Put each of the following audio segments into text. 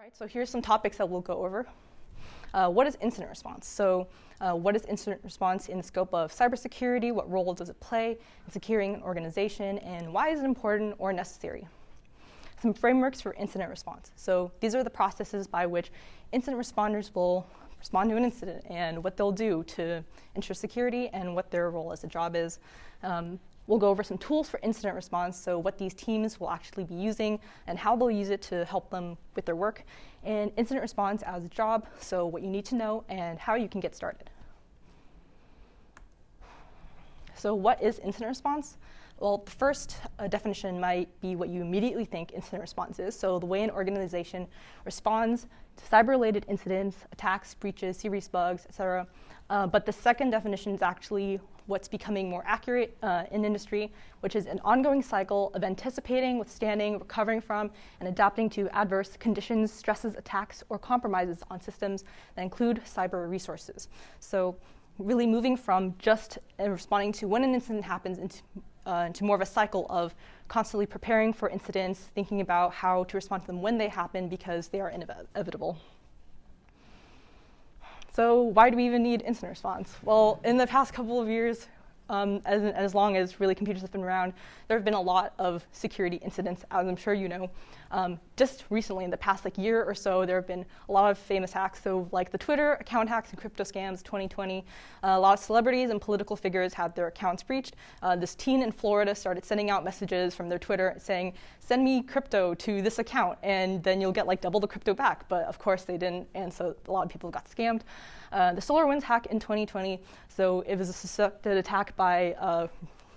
right, so here's some topics that we'll go over. What is incident response? So what is incident response in the scope of cybersecurity? What role does it play in securing an organization? And why is it important or necessary? Some frameworks for incident response. So these are the processes by which incident responders will respond to an incident and what they'll do to ensure security and what their role as a job is. We'll go over some tools for incident response, so what these teams will actually be using and how they'll use it to help them with their work, and incident response as a job, so what you need to know and how you can get started. So what is incident response? Well, the first definition might be what you immediately think incident response is, so the way an organization responds to cyber-related incidents, attacks, breaches, serious bugs, etc. But the second definition is actually what's becoming more accurate in industry, which is an ongoing cycle of anticipating, withstanding, recovering from, and adapting to adverse conditions, stresses, attacks, or compromises on systems that include cyber resources. So really moving from just responding to when an incident happens into more of a cycle of constantly preparing for incidents, thinking about how to respond to them when they happen because they are inevitable. So why do we even need incident response? Well, in the past couple of years, as long as really computers have been around, there have been a lot of security incidents, as I'm sure you know. Just recently, in the past year or so, there have been a lot of famous hacks. So like the Twitter account hacks and crypto scams 2020, a lot of celebrities and political figures had their accounts breached. This teen in Florida started sending out messages from their Twitter saying, send me crypto to this account, and then you'll get double the crypto back. But of course they didn't, and so a lot of people got scammed. The SolarWinds hack in 2020, so it was a suspected attack by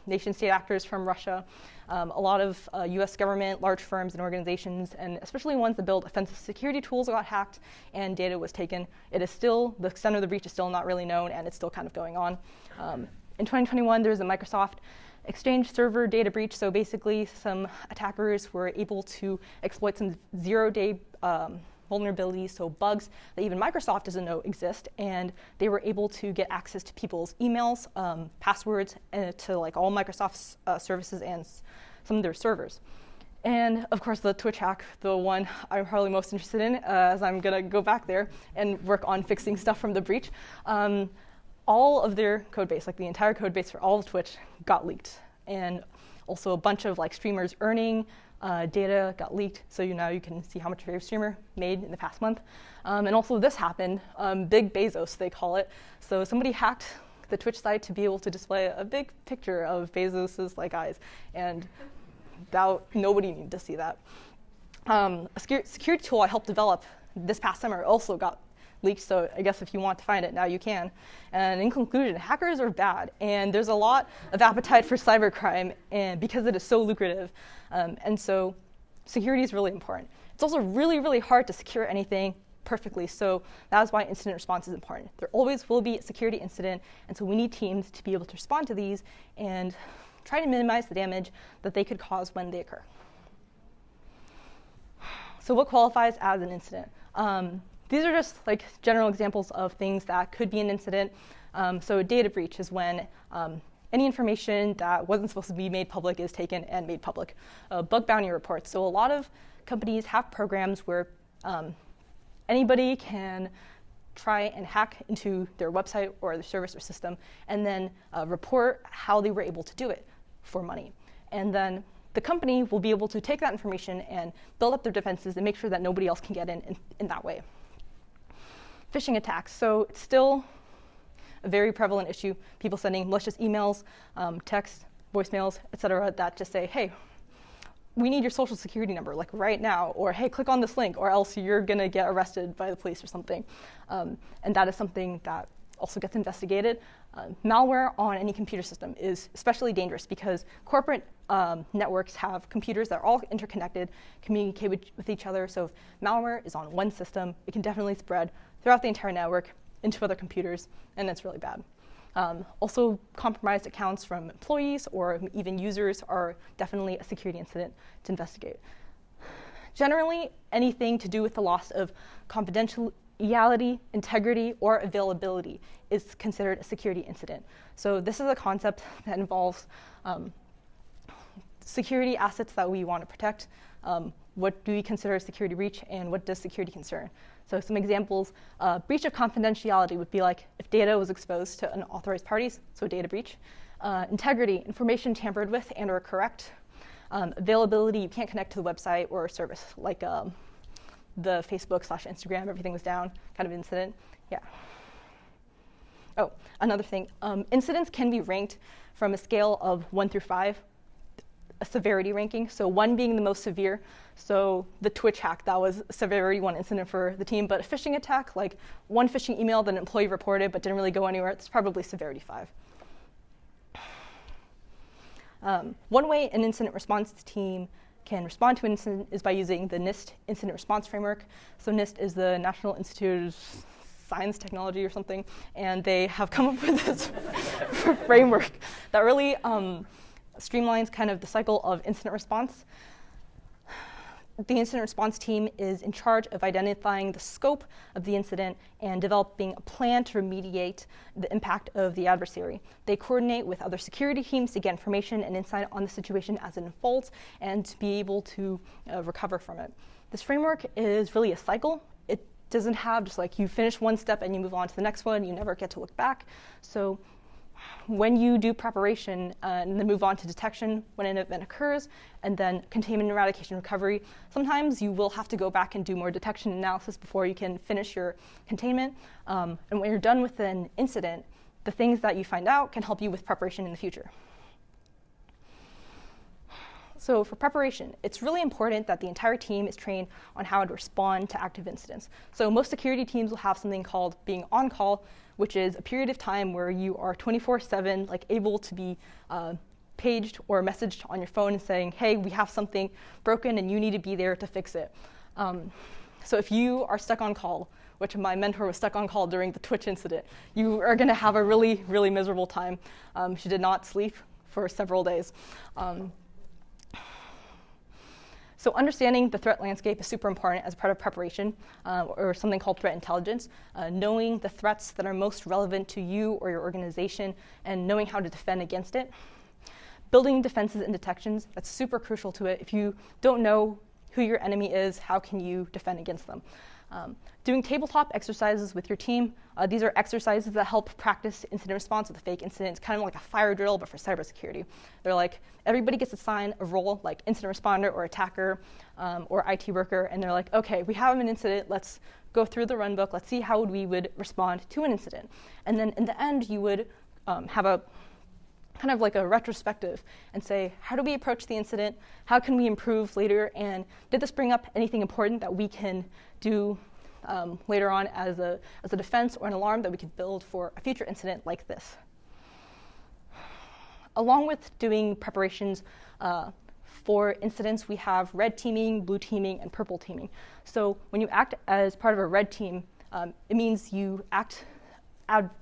nation-state actors from Russia. A lot of US government, large firms and organizations, and especially ones that build offensive security tools got hacked and data was taken. It is still, the extent of the breach is still not really known, and it's still kind of going on. In 2021, there was a Microsoft Exchange server data breach. So basically, some attackers were able to exploit some zero-day vulnerabilities, so bugs that even Microsoft doesn't know exist, and they were able to get access to people's emails, passwords, to all Microsoft's services and some of their servers. And of course, the Twitch hack, the one I'm probably most interested in, as I'm gonna go back there and work on fixing stuff from the breach. All of their code base, the entire code base for all of Twitch, got leaked, and also a bunch of streamers earning data got leaked, so now you can see how much your streamer made in the past month. And also this happened, Big Bezos, they call it. So somebody hacked the Twitch site to be able to display a big picture of Bezos's eyes, and nobody needed to see that. A security tool I helped develop this past summer also got leaked, so I guess if you want to find it, now you can. And in conclusion, hackers are bad, and there's a lot of appetite for cybercrime, and because it is so lucrative. And so security is really important. It's also really, really hard to secure anything perfectly, so that is why incident response is important. There always will be a security incident, and so we need teams to be able to respond to these and try to minimize the damage that they could cause when they occur. So what qualifies as an incident? These are just general examples of things that could be an incident. So a data breach is when any information that wasn't supposed to be made public is taken and made public. Bug bounty reports. So a lot of companies have programs where anybody can try and hack into their website or their service or system and then report how they were able to do it for money. And then the company will be able to take that information and build up their defenses and make sure that nobody else can get in that way. Phishing attacks. So it's still a very prevalent issue. People sending malicious emails, texts, voicemails, etc. that just say, hey, we need your social security number right now, or hey, click on this link, or else you're going to get arrested by the police or something. And that is something that also gets investigated. Malware on any computer system is especially dangerous because corporate networks have computers that are all interconnected, communicate with each other. So if malware is on one system, it can definitely spread throughout the entire network into other computers, and it's really bad. Also, compromised accounts from employees or even users are definitely a security incident to investigate. Generally, anything to do with the loss of confidentiality, integrity, or availability is considered a security incident. So this is a concept that involves security assets that we want to protect. what do we consider a security breach and what does security concern. So some examples, breach of confidentiality would be like if data was exposed to unauthorized parties, so data breach. Integrity, information tampered with and or correct. Availability, you can't connect to the website or a service, like the Facebook/Instagram, everything was down kind of incident. Yeah. Oh, another thing, incidents can be ranked from a scale of 1 through 5, a severity ranking, so 1 being the most severe. So the Twitch hack, that was a severity 1 incident for the team, but a phishing attack, like one phishing email that an employee reported but didn't really go anywhere, it's probably severity 5. One way an incident response team can respond to an incident is by using the NIST incident response framework. So NIST is the National Institute of Science, Technology, or something, and they have come up with this framework that really streamlines kind of the cycle of incident response. The incident response team is in charge of identifying the scope of the incident and developing a plan to remediate the impact of the adversary. They coordinate with other security teams to get information and insight on the situation as it unfolds and to be able to recover from it. This framework is really a cycle. It doesn't have just like you finish one step and you move on to the next one, you never get to look back. So when you do preparation and then move on to detection when an event occurs, and then containment, eradication, recovery, sometimes you will have to go back and do more detection analysis before you can finish your containment. And when you're done with an incident, the things that you find out can help you with preparation in the future. So for preparation, it's really important that the entire team is trained on how to respond to active incidents. So most security teams will have something called being on call, which is a period of time where you are 24/7, like able to be paged or messaged on your phone and saying, hey, we have something broken and you need to be there to fix it. So if you are stuck on call, which my mentor was stuck on call during the Twitch incident, you are gonna have a really, really miserable time. She did not sleep for several days. So understanding the threat landscape is super important as part of preparation, or something called threat intelligence, knowing the threats that are most relevant to you or your organization and knowing how to defend against it. Building defenses and detections, that's super crucial to it. If you don't know who your enemy is, how can you defend against them? Doing tabletop exercises with your team. These are exercises that help practice incident response with a fake incident. It's kind of like a fire drill, but for cybersecurity. They're like, everybody gets assigned a role, like incident responder or attacker or IT worker, and they're like, okay, we have an incident, let's go through the run book, let's see how we would respond to an incident. And then in the end, you would have a kind of like a retrospective and say, how do we approach the incident? How can we improve later? And did this bring up anything important that we can do later on as a defense or an alarm that we could build for a future incident like this? Along with doing preparations for incidents, we have red teaming, blue teaming, and purple teaming. So when you act as part of a red team, it means you act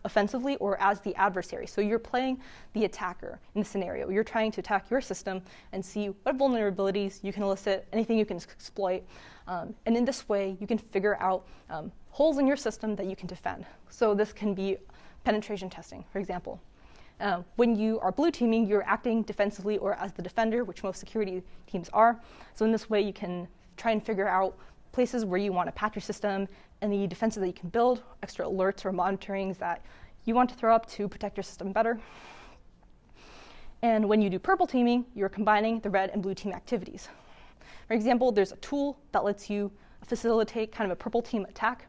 offensively or as the adversary. So you're playing the attacker in the scenario. You're trying to attack your system and see what vulnerabilities you can elicit, anything you can exploit. And in this way, you can figure out holes in your system that you can defend. So this can be penetration testing, for example. When you are blue teaming, you're acting defensively or as the defender, which most security teams are. So in this way, you can try and figure out places where you want to patch your system and the defenses that you can build, extra alerts or monitorings that you want to throw up to protect your system better. And when you do purple teaming, you're combining the red and blue team activities. For example, there's a tool that lets you facilitate kind of a purple team attack.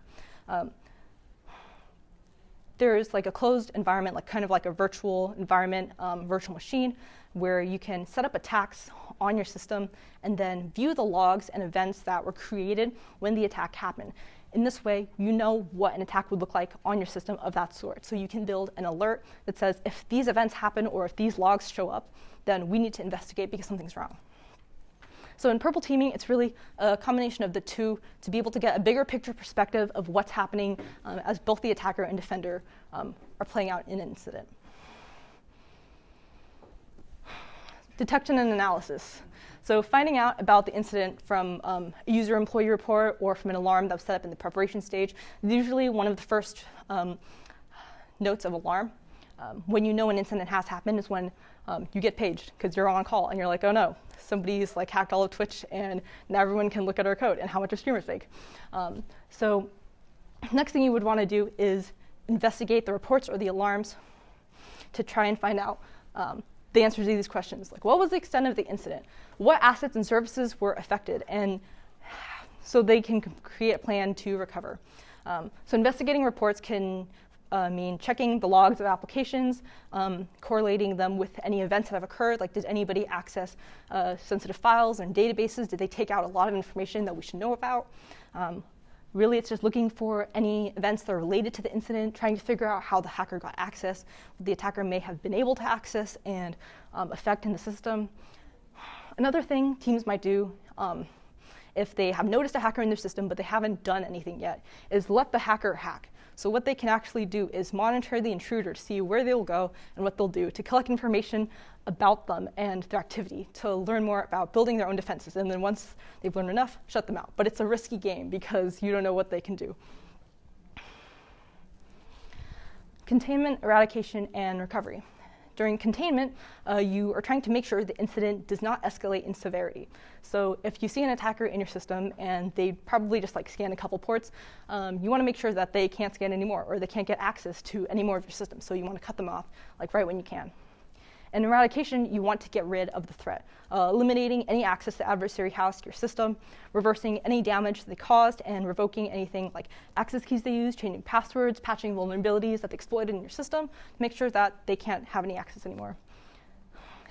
There's like a closed environment, like kind of like a virtual environment, virtual machine, where you can set up attacks on your system and then view the logs and events that were created when the attack happened. In this way, you know what an attack would look like on your system of that sort. So you can build an alert that says, if these events happen or if these logs show up, then we need to investigate because something's wrong. So in purple teaming, it's really a combination of the two to be able to get a bigger picture perspective of what's happening as both the attacker and defender are playing out in an incident. Detection and analysis. So finding out about the incident from a user employee report or from an alarm that was set up in the preparation stage is usually one of the first notes of alarm. When you know an incident has happened is when you get paged because you're on call and you're like, oh no, somebody's like hacked all of Twitch and now everyone can look at our code and how much a streamer's fake. So next thing you would want to do is investigate the reports or the alarms to try and find out the answers to these questions. Like, what was the extent of the incident? What assets and services were affected? And so they can create a plan to recover. So investigating reports can mean checking the logs of applications, correlating them with any events that have occurred, like did anybody access sensitive files and databases? Did they take out a lot of information that we should know about? Really, it's just looking for any events that are related to the incident, trying to figure out how the hacker got access, what the attacker may have been able to access and affect in the system. Another thing teams might do if they have noticed a hacker in their system but they haven't done anything yet is let the hacker hack. So what they can actually do is monitor the intruder to see where they'll go and what they'll do, to collect information about them and their activity, to learn more about building their own defenses. And then once they've learned enough, shut them out. But it's a risky game because you don't know what they can do. Containment, eradication, and recovery. During containment, you are trying to make sure the incident does not escalate in severity. So if you see an attacker in your system and they probably just like scan a couple ports, you want to make sure that they can't scan anymore or they can't get access to any more of your system. So you want to cut them off like right when you can. And eradication, you want to get rid of the threat, eliminating any access the adversary has to your system, reversing any damage they caused, and revoking anything like access keys they use, changing passwords, patching vulnerabilities that they exploited in your system to make sure that they can't have any access anymore.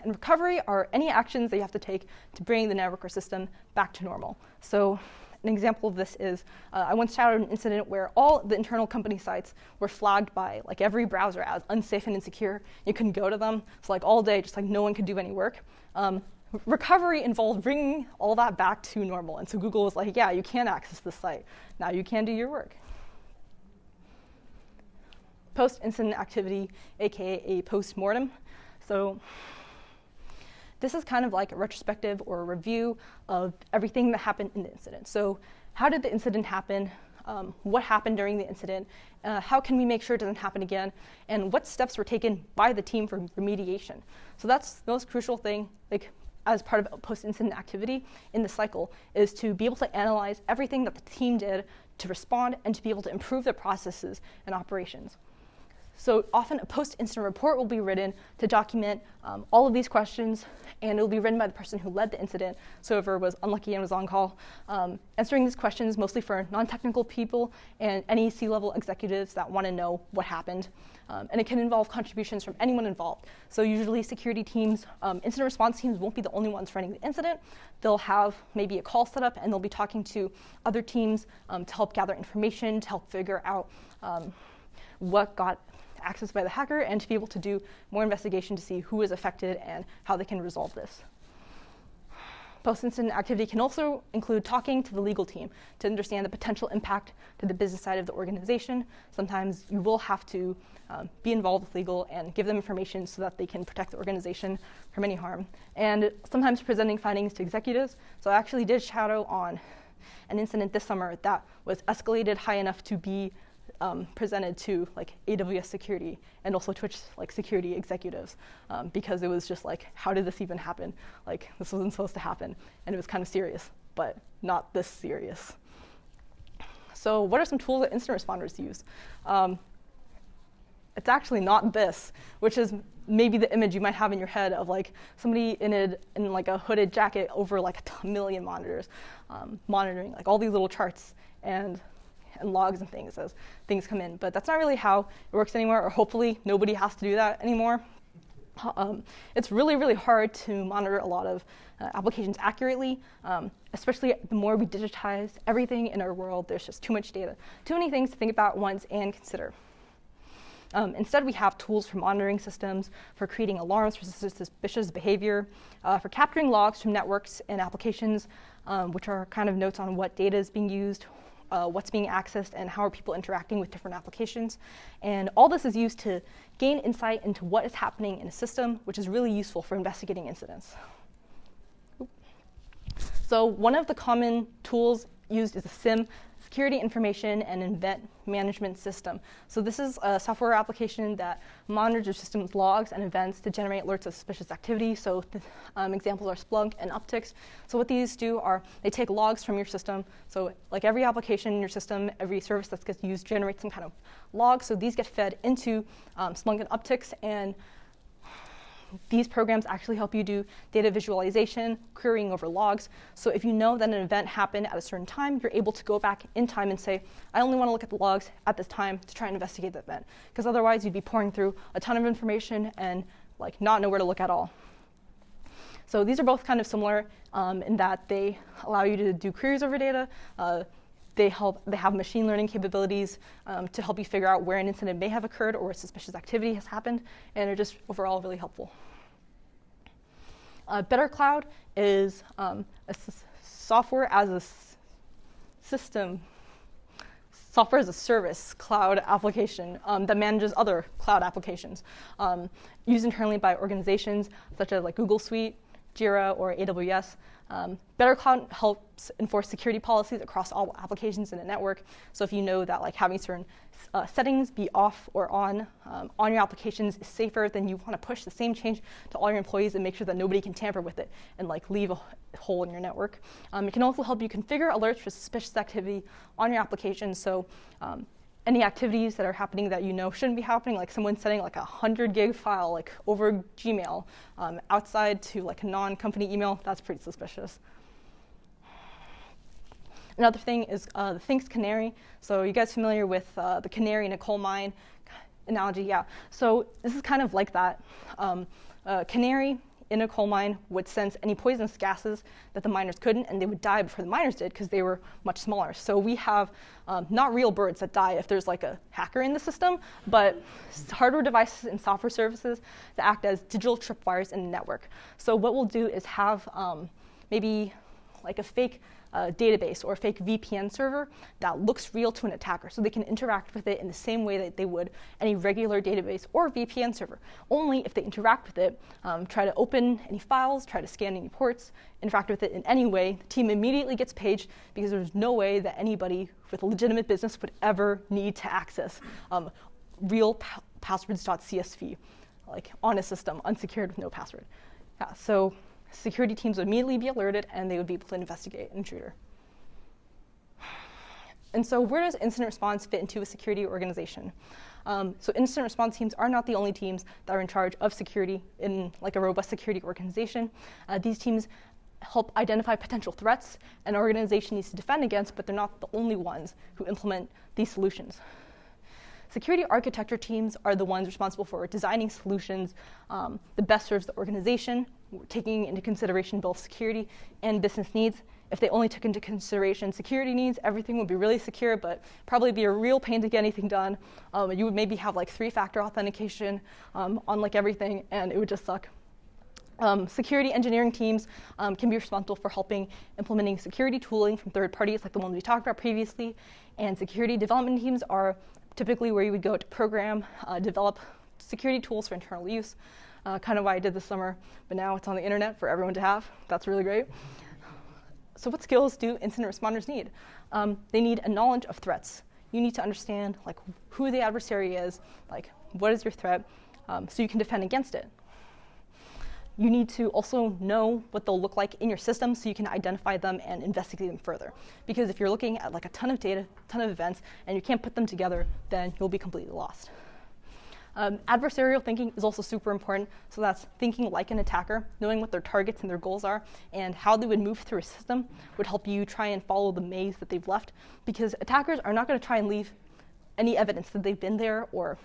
And recovery are any actions that you have to take to bring the network or system back to normal. So an example of this is I once shadowed an incident where all the internal company sites were flagged by like every browser as unsafe and insecure. You couldn't go to them. So like all day, just like no one could do any work. Recovery involved bringing all that back to normal. And so Google was like, yeah, you can access this site. Now you can do your work. Post-incident activity, aka a post-mortem. So this is kind of like a retrospective or a review of everything that happened in the incident. So how did the incident happen? What happened during the incident? How can we make sure it doesn't happen again? And what steps were taken by the team for remediation? So that's the most crucial thing, like as part of post-incident activity in the cycle, is to be able to analyze everything that the team did to respond and to be able to improve their processes and operations. So often a post-incident report will be written to document all of these questions, and it will be written by the person who led the incident, so whoever was unlucky and was on call. Answering these questions mostly for non-technical people and any C-level executives that want to know what happened. And it can involve contributions from anyone involved. So usually security teams, incident response teams won't be the only ones running the incident. They'll have maybe a call set up, and they'll be talking to other teams to help gather information, to help figure out what got accessed by the hacker, and to be able to do more investigation to see who is affected and how they can resolve this. Post-incident activity can also include talking to the legal team to understand the potential impact to the business side of the organization. Sometimes you will have to be involved with legal and give them information so that they can protect the organization from any harm. And sometimes presenting findings to executives. So I actually did shadow on an incident this summer that was escalated high enough to be presented to like AWS security and also Twitch like security executives because it was just like, how did this even happen? Like this wasn't supposed to happen, and it was kind of serious, but not this serious. So what are some tools that incident responders use? It's actually not this, which is maybe the image you might have in your head of like somebody in like a hooded jacket over like a million monitors, monitoring like all these little charts and logs and things as things come in. But that's not really how it works anymore, or hopefully nobody has to do that anymore. It's really, really hard to monitor a lot of applications accurately, especially the more we digitize everything in our world. There's just too much data, too many things to think about once and consider. Instead, we have tools for monitoring systems, for creating alarms for suspicious behavior, for capturing logs from networks and applications, which are kind of notes on what data is being used, what's being accessed, and how are people interacting with different applications. And all this is used to gain insight into what is happening in a system, which is really useful for investigating incidents. So one of the common tools used is a SIM, Security Information and Event Management System. So this is a software application that monitors your system's logs and events to generate alerts of suspicious activity. So examples are Splunk and Upticks. So what these do are they take logs from your system. So like every application in your system, every service that gets used generates some kind of log. So these get fed into Splunk and Upticks, and these programs actually help you do data visualization, querying over logs. So if you know that an event happened at a certain time, you're able to go back in time and say, I only want to look at the logs at this time to try and investigate the event. Because otherwise, you'd be pouring through a ton of information and like not know where to look at all. So these are both kind of similar in that they allow you to do queries over data. They have machine learning capabilities to help you figure out where an incident may have occurred or where suspicious activity has happened, and they're just overall really helpful. Better Cloud is a software as a service cloud application that manages other cloud applications used internally by organizations such as like Google Suite, Jira, or AWS. Better Cloud helps enforce security policies across all applications in a network. So if you know that like having certain settings be off or on your applications is safer, then you want to push the same change to all your employees and make sure that nobody can tamper with it and like leave a hole in your network. It can also help you configure alerts for suspicious activity on your application. So any activities that are happening that you know shouldn't be happening, like someone sending like a 100 gig file like over Gmail outside to like a non-company email, that's pretty suspicious. Another thing is the Think's canary. So you guys familiar with the canary in a coal mine analogy? Yeah. So this is kind of like that. Canary in a coal mine would sense any poisonous gases that the miners couldn't, and they would die before the miners did because they were much smaller. So we have not real birds that die if there's like a hacker in the system, but hardware devices and software services that act as digital tripwires in the network. So what we'll do is have maybe like a fake database or a fake VPN server that looks real to an attacker, so they can interact with it in the same way that they would any regular database or VPN server. Only if they interact with it, try to open any files, try to scan any ports, interact with it in any way, the team immediately gets paged because there's no way that anybody with a legitimate business would ever need to access real passwords.csv, like on a system, unsecured with no password. Yeah, so security teams would immediately be alerted, and they would be able to investigate an intruder. And so where does incident response fit into a security organization? So incident response teams are not the only teams that are in charge of security in like a robust security organization. These teams help identify potential threats an organization needs to defend against, but they're not the only ones who implement these solutions. Security architecture teams are the ones responsible for designing solutions that best serves the organization, taking into consideration both security and business needs. If they only took into consideration security needs, everything would be really secure, but probably be a real pain to get anything done. You would maybe have like 3-factor authentication on like everything, and it would just suck. Security engineering teams can be responsible for helping implementing security tooling from third parties like the ones we talked about previously. And security development teams are typically where you would go to program, develop security tools for internal use, kind of what I did this summer, but now it's on the internet for everyone to have. That's really great. So what skills do incident responders need? They need a knowledge of threats. You need to understand like who the adversary is, like what is your threat, so you can defend against it. You need to also know what they'll look like in your system so you can identify them and investigate them further. Because if you're looking at like a ton of data, ton of events, and you can't put them together, then you'll be completely lost. Adversarial thinking is also super important. So that's thinking like an attacker, knowing what their targets and their goals are, and how they would move through a system would help you try and follow the maze that they've left. Because attackers are not going to try and leave any evidence that they've been there or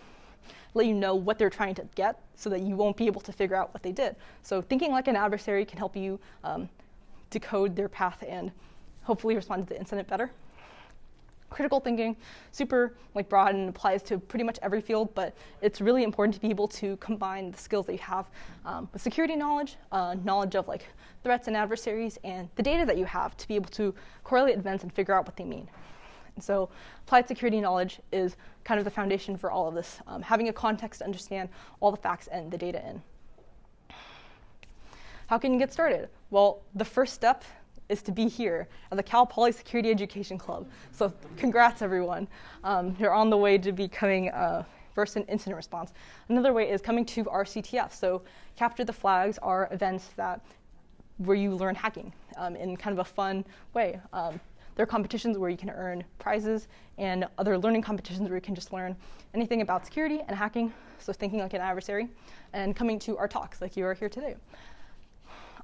let you know what they're trying to get so that you won't be able to figure out what they did. So thinking like an adversary can help you decode their path and hopefully respond to the incident better. Critical thinking, super like broad and applies to pretty much every field, but it's really important to be able to combine the skills that you have with security knowledge, knowledge of like threats and adversaries, and the data that you have to be able to correlate events and figure out what they mean. And so applied security knowledge is kind of the foundation for all of this, having a context to understand all the facts and the data in. How can you get started? Well, the first step is to be here at the Cal Poly Security Education Club. So congrats, everyone. You're on the way to becoming versed in incident response. Another way is coming to our CTF. So Capture the Flags are events where you learn hacking in kind of a fun way. There are competitions where you can earn prizes and other learning competitions where you can just learn anything about security and hacking, so thinking like an adversary, and coming to our talks like you are here today.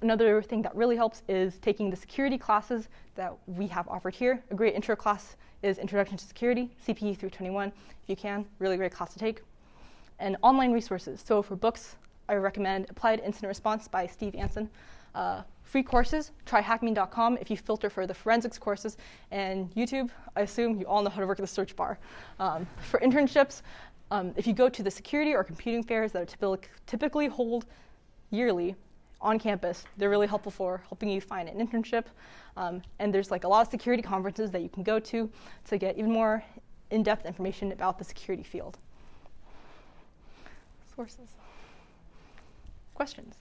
Another thing that really helps is taking the security classes that we have offered here. A great intro class is Introduction to Security, CPE 321, if you can, really great class to take. And online resources. So for books, I recommend Applied Incident Response by Steve Anson. Free courses, try hackme.com if you filter for the forensics courses, and YouTube, I assume you all know how to work the search bar. For internships, if you go to the security or computing fairs that are typically hold yearly on campus, they're really helpful for helping you find an internship. And there's like a lot of security conferences that you can go to get even more in-depth information about the security field. Sources. Questions?